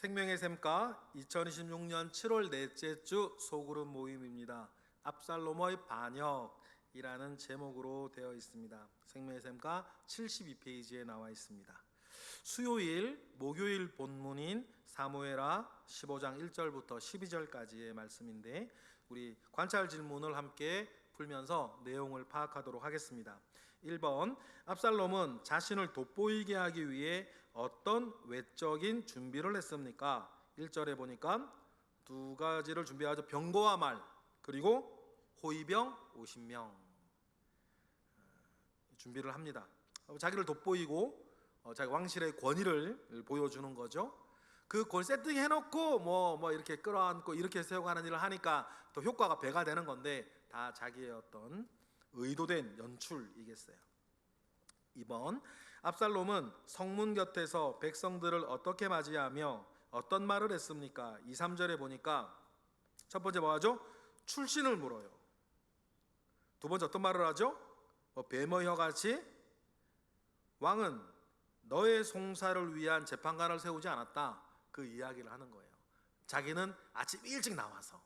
생명의 샘과 2026년 7월 넷째 주 소그룹 모임입니다. 압살롬의 반역이라는 제목으로 되어 있습니다. 생명의 샘과 72페이지에 나와 있습니다. 수요일, 목요일 본문인 사무엘하 15장 1절부터 12절까지의 말씀인데 우리 관찰 질문을 함께 풀면서 내용을 파악하도록 하겠습니다. 1번, 압살롬은 자신을 돋보이게 하기 위해 어떤 외적인 준비를 했습니까? 1절에 보니까 두 가지를 준비하죠. 병거와 말, 그리고 호위병 50명 준비를 합니다. 자기를 돋보이고 자기 왕실의 권위를 보여주는 거죠. 그 권 세팅해놓고 뭐 이렇게 끌어안고 이렇게 세우고 하는 일을 하니까 또 효과가 배가 되는 건데 다 자기의 어떤 의도된 연출이겠어요. 2번, 압살롬은 성문 곁에서 백성들을 어떻게 맞이하며 어떤 말을 했습니까? 2, 3절에 보니까 첫 번째 뭐하죠? 출신을 물어요. 두 번째 어떤 말을 하죠? 뱀의 혀같이 왕은 너의 송사를 위한 재판관을 세우지 않았다. 그 이야기를 하는 거예요. 자기는 아침 일찍 나와서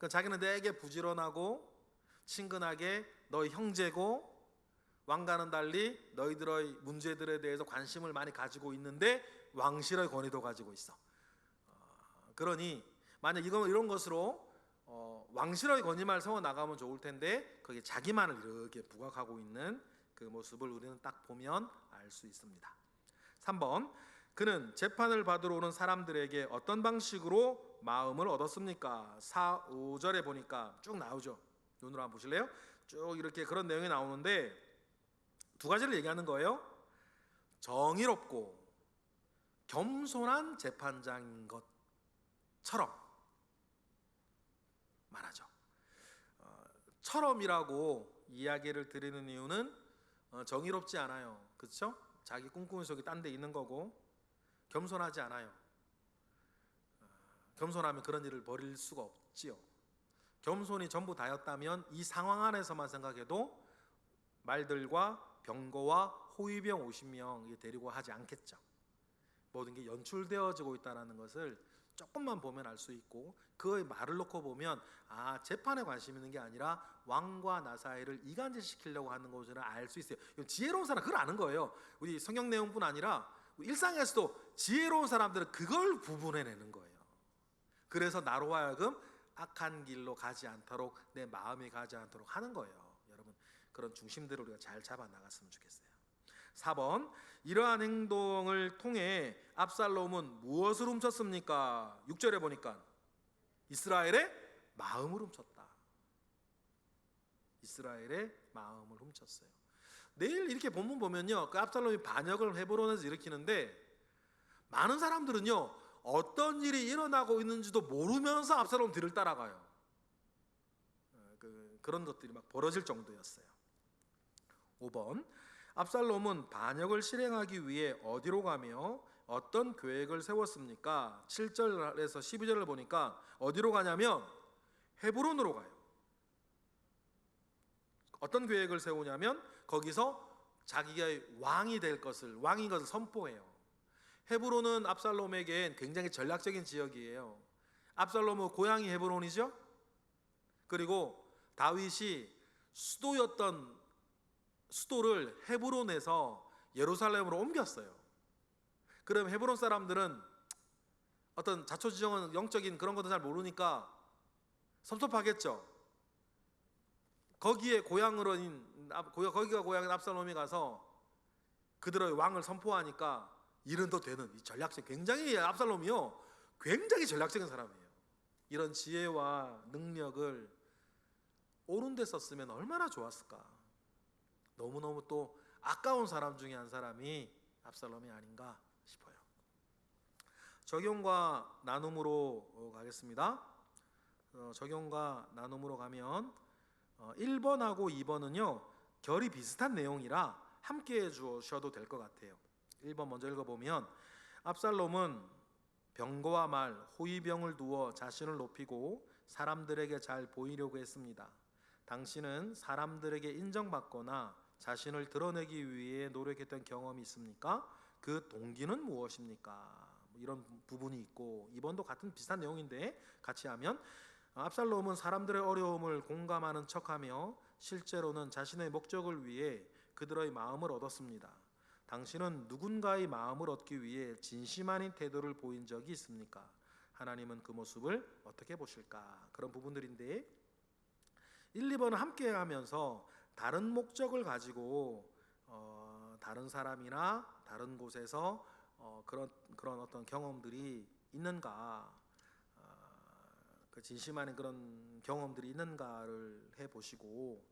자기는 되게 부지런하고 친근하게 너희 형제고 왕과는 달리 너희들의 문제들에 대해서 관심을 많이 가지고 있는데 왕실의 권위도 가지고 있어. 그러니 만약 이런 것으로 왕실의 권위만 세워 나가면 좋을 텐데 거기에 자기만을 이렇게 부각하고 있는 그 모습을 우리는 딱 보면 알 수 있습니다. 3번, 그는 재판을 받으러 오는 사람들에게 어떤 방식으로 마음을 얻었습니까? 4, 5절에 보니까 쭉 나오죠. 눈으로 한번 보실래요? 쭉 이렇게 그런 내용이 나오는데 두 가지를 얘기하는 거예요. 정의롭고 겸손한 재판장인 것처럼 말하죠. 처럼이라고 이야기를 드리는 이유는 정의롭지 않아요. 그렇죠? 자기 꿈꾸는 속에 딴 데 있는 거고 겸손하지 않아요. 겸손하면 그런 일을 벌일 수가 없지요. 겸손이 전부 다였다면 이 상황 안에서만 생각해도 말들과 병거와 호위병 50명 데리고 하지 않겠죠. 모든 게 연출되어지고 있다는 것을 조금만 보면 알 수 있고 그의 말을 놓고 보면 재판에 관심 있는 게 아니라 왕과 나 사이를 이간질시키려고 하는 것을 알 수 있어요. 지혜로운 사람 그걸 아는 거예요. 우리 성경 내용뿐 아니라 일상에서도 지혜로운 사람들은 그걸 구분해내는 거예요. 그래서 나로 하여금 악한 길로 가지 않도록 내 마음이 가지 않도록 하는 거예요. 여러분 그런 중심들을 우리가 잘 잡아 나갔으면 좋겠어요. 4번, 이러한 행동을 통해 압살롬은 무엇을 훔쳤습니까? 6절에 보니까 이스라엘의 마음을 훔쳤다. 이스라엘의 마음을 훔쳤어요. 내일 이렇게 본문 보면요, 그 압살롬이 반역을 헤브론에서 일으키는데 많은 사람들은요 어떤 일이 일어나고 있는지도 모르면서 압살롬 뒤를 따라가요. 그런 것들이 막 벌어질 정도였어요. 5번, 압살롬은 반역을 실행하기 위해 어디로 가며 어떤 계획을 세웠습니까? 7절에서 12절을 보니까 어디로 가냐면 헤브론으로 가요. 어떤 계획을 세우냐면 거기서 자기가 왕인 것을 선포해요. 헤브론은 압살롬에겐 굉장히 전략적인 지역이에요. 압살롬은 고향이 헤브론이죠. 그리고 다윗이 수도를 헤브론에서 예루살렘으로 옮겼어요. 그럼 헤브론 사람들은 어떤 자초지종은 영적인 그런 것도 잘 모르니까 섭섭하겠죠. 거기가 고향인 압살롬이 가서 그들의 왕을 선포하니까 일은 더 되는 이 전략적 굉장히 압살롬이요 굉장히 전략적인 사람이에요. 이런 지혜와 능력을 옳은 데 썼으면 얼마나 좋았을까. 너무너무 또 아까운 사람 중에 한 사람이 압살롬이 아닌가 싶어요. 적용과 나눔으로 가겠습니다. 적용과 나눔으로 가면 1번하고 2번은요 결이 비슷한 내용이라 함께 해주셔도 될 것 같아요. 1번 먼저 읽어보면 압살롬은 병거와 말, 호위병을 두어 자신을 높이고 사람들에게 잘 보이려고 했습니다. 당신은 사람들에게 인정받거나 자신을 드러내기 위해 노력했던 경험이 있습니까? 그 동기는 무엇입니까? 이런 부분이 있고, 2번도 같은 비슷한 내용인데 같이 하면 압살롬은 사람들의 어려움을 공감하는 척하며 실제로는 자신의 목적을 위해 그들의 마음을 얻었습니다. 당신은 누군가의 마음을 얻기 위해 진심 아닌 태도를 보인 적이 있습니까? 하나님은 그 모습을 어떻게 보실까? 그런 부분들인데 1, 2번은 함께 하면서 다른 목적을 가지고 다른 사람이나 다른 곳에서 그런 어떤 경험들이 있는가, 그 진심 아닌 그런 경험들이 있는가를 해보시고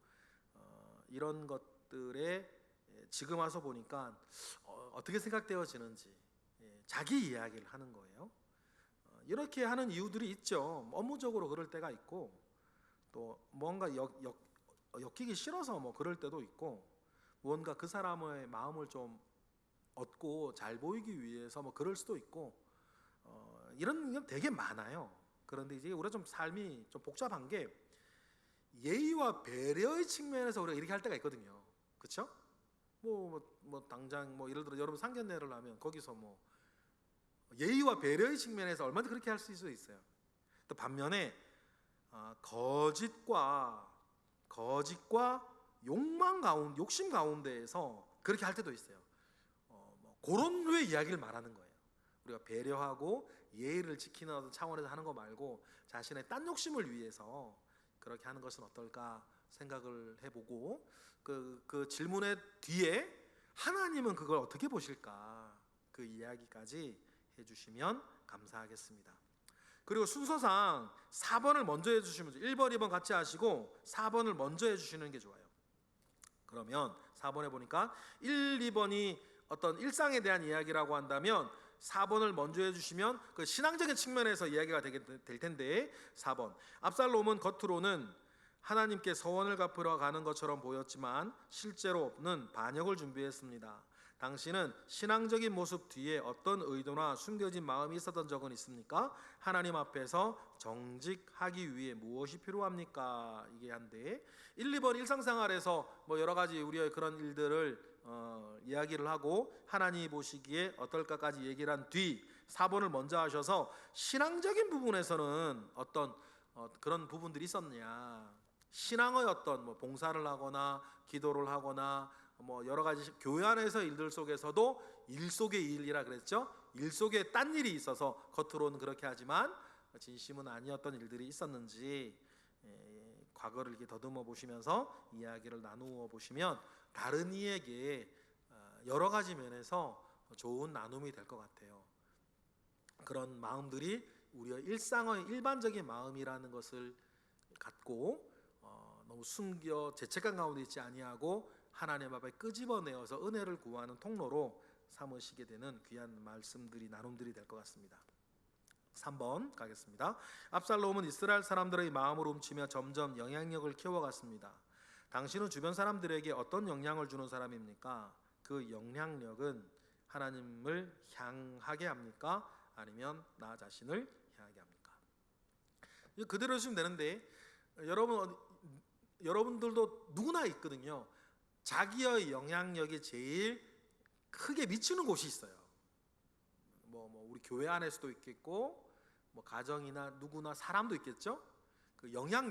이런 것들에 지금 와서 보니까 어떻게 생각되어지는지 자기 이야기를 하는 거예요. 이렇게 하는 이유들이 있죠. 업무적으로 그럴 때가 있고, 또 뭔가 엮이기 싫어서 뭐 그럴 때도 있고, 무언가 그 사람의 마음을 좀 얻고 잘 보이기 위해서 뭐 그럴 수도 있고, 이런 게 되게 많아요. 그런데 이제 우리가 좀 삶이 좀 복잡한 게 예의와 배려의 측면에서 우리가 이렇게 할 때가 있거든요. 그렇죠? 뭐 당장 뭐 예를 들어 여러분 상견례를 하면 거기서 뭐 예의와 배려의 측면에서 얼마든지 그렇게 할 수 있어요. 또 반면에 거짓과 욕심 가운데에서 그렇게 할 때도 있어요. 그런 류의 이야기를 말하는 거예요. 우리가 배려하고 예의를 지키는 어떤 차원에서 하는 거 말고 자신의 딴 욕심을 위해서 그렇게 하는 것은 어떨까 생각을 해보고, 그 질문의 뒤에 하나님은 그걸 어떻게 보실까, 그 이야기까지 해주시면 감사하겠습니다. 그리고 순서상 4번을 먼저 해주시면 1번, 2번 같이 하시고 4번을 먼저 해주시는 게 좋아요. 그러면 4번에 보니까 1, 2번이 어떤 일상에 대한 이야기라고 한다면 4번을 먼저 해주시면 그 신앙적인 측면에서 이야기가 될 텐데, 4번 압살롬은 겉으로는 하나님께 서원을 갚으러 가는 것처럼 보였지만 실제로는 반역을 준비했습니다. 당신은 신앙적인 모습 뒤에 어떤 의도나 숨겨진 마음이 있었던 적은 있습니까? 하나님 앞에서 정직하기 위해 무엇이 필요합니까? 이게 한데 1, 2번 일상생활에서 뭐 여러 가지 우리의 그런 일들을 이야기를 하고 하나님이 보시기에 어떨까까지 얘기를 한 뒤 4번을 먼저 하셔서 신앙적인 부분에서는 어떤 그런 부분들이 있었냐, 신앙의 어떤 뭐 봉사를 하거나 기도를 하거나 뭐 여러 가지 교회 안에서 일들 속에서도 일 속의 일이라 그랬죠. 일 속에 딴 일이 있어서 겉으로는 그렇게 하지만 진심은 아니었던 일들이 있었는지 과거를 이렇게 더듬어 보시면서 이야기를 나누어 보시면 다른 이에게 여러 가지 면에서 좋은 나눔이 될 것 같아요. 그런 마음들이 우리의 일상의 일반적인 마음이라는 것을 갖고 너무 숨겨 죄책감 가운데 있지 아니하고 하나님 앞에 끄집어내어서 은혜를 구하는 통로로 삼으시게 되는 귀한 말씀들이, 나눔들이 될 것 같습니다. 3번 가겠습니다. 압살롬은 이스라엘 사람들의 마음을 훔치며 점점 영향력을 키워갔습니다. 당신은 주변 사람들에게 어떤 영향을 주는 사람입니까? 그 영향력은 하나님을 향하게 합니까? 아니면 나 자신을 향하게 합니까? 그대로 해주시면 되는데, 여러분들도 누구나 있거든요. 자기의 영향력이 제일 크게 미치는 곳이 있어요. 뭐 우리 교회 안에서도 있겠고, 뭐 가정이나 누구나 사람도 있겠죠.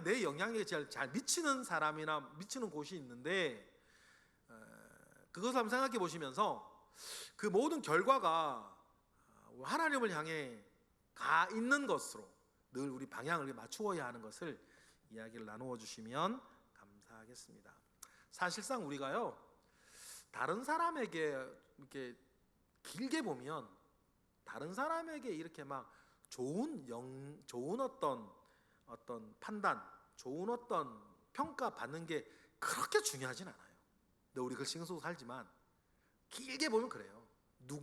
내 영향력이 제일 잘 미치는 사람이나 미치는 곳이 있는데, 그것을 한번 생각해 보시면서 그 모든 결과가 하나님을 향해 가 있는 것으로 늘 우리 방향을 맞추어야 하는 것을 이야기를 나누어 주시면 감사하겠습니다. 사실상 우리가요, 다른 사람에게 이렇게 길게 보면 다른 사람에게 이렇게 막 좋은 어떤 판단, 좋은 어떤 평가 받는 게 그렇게 중요하진 않아요. 근데 우리 그 신경 쓰고 살지만 길게 보면 그래요.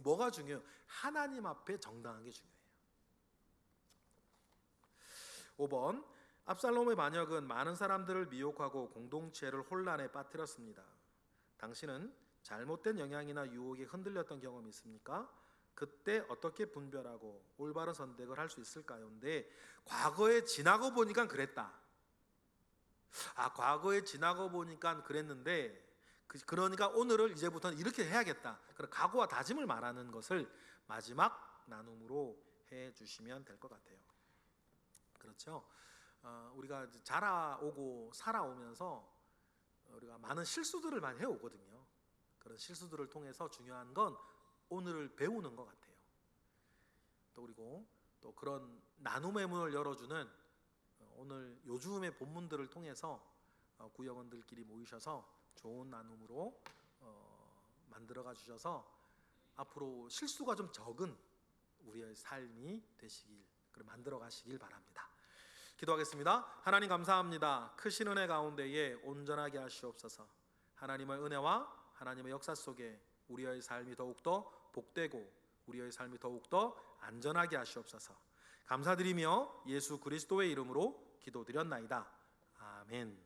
뭐가 중요해요? 하나님 앞에 정당한 게 중요해요. 5번 압살롬의 반역은 많은 사람들을 미혹하고 공동체를 혼란에 빠뜨렸습니다. 당신은 잘못된 영향이나 유혹에 흔들렸던 경험이 있습니까? 그때 어떻게 분별하고 올바른 선택을 할 수 있을까요? 근데 과거에 지나고 보니까 그랬다. 과거에 지나고 보니까 그랬는데 그러니까 오늘을 이제부터는 이렇게 해야겠다. 그런 각오와 다짐을 말하는 것을 마지막 나눔으로 해 주시면 될 것 같아요. 그렇죠? 우리가 자라오고 살아오면서 우리가 많은 실수들을 많이 해오거든요. 그런 실수들을 통해서 중요한 건 오늘을 배우는 것 같아요. 또 그리고 또 그런 나눔의 문을 열어주는 오늘 요즘의 본문들을 통해서 구역원들끼리 모이셔서 좋은 나눔으로 만들어가 주셔서 앞으로 실수가 좀 적은 우리의 삶이 되시길, 만들어 가시길 바랍니다. 기도하겠습니다. 하나님 감사합니다. 크신 은혜 가운데에 온전하게 하시옵소서. 하나님의 은혜와 하나님의 역사 속에 우리의 삶이 더욱더 복되고 우리의 삶이 더욱더 안전하게 하시옵소서. 감사드리며 예수 그리스도의 이름으로 기도드렸나이다. 아멘.